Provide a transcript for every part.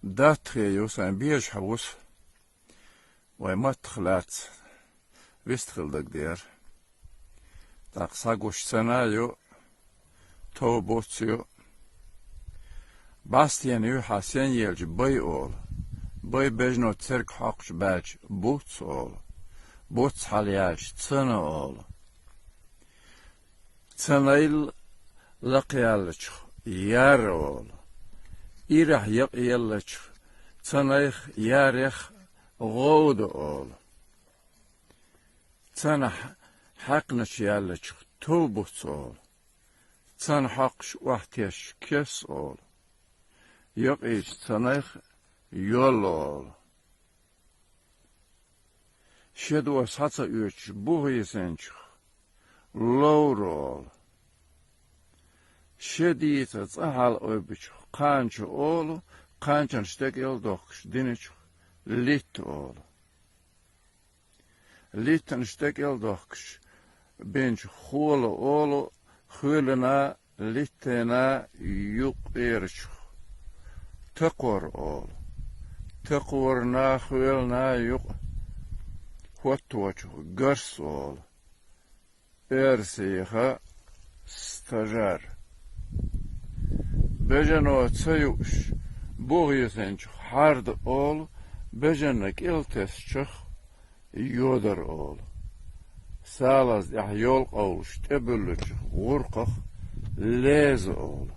dat geus een beers huis. Wij mat gelaat. Wist gildig der. Dat sagosh scenario. Tobotsio. Bastian u Hasan yelj bay ol. Bay bejno Türk haqş baj buts ol. Buts halyaj tsana ol. Tsanail laqyalch yar ol. İrah yaqyalch tsanaych yarikh غود ol. Tsana haqnach yalch tobuts ol. Tsan haqş wahtish kes ol. Yok iş tsanayx yol ol. Şedu satsa üç bu yesenç. Lor ol. Şediyet tsahal öbüç. Kanç ol. Kançan stek yol dokş. Diniç. Lit ol. Litten stek yol dokş. Benç hol ol. Hulena littena yuk erç. Tekor ol. Tekorna hulna yuk. Hottoç görs ol. Ersiha stajyer. Bejano tsayuş. Bu yesenç hard ol. Bejanak iltesçh yodar ol. Salaz yol qawş tebülüç gurqaq lez ol.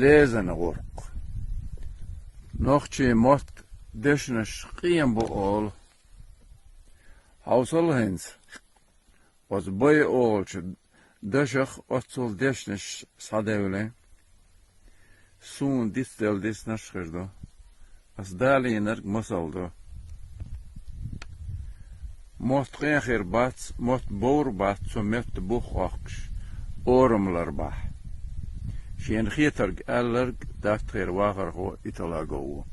Lezen gurq. Noqçi mot deşneş qiyam bu ol. Hausal hens. Was boy olç deşx otsul deşneş sadevle. Sun distel disnaşırdı. As daliner masaldı. Mot qeher bats, mot boor bats, so met buch oqsh. Orumlar bah. Sien gieterg allerg dat er wager go italago.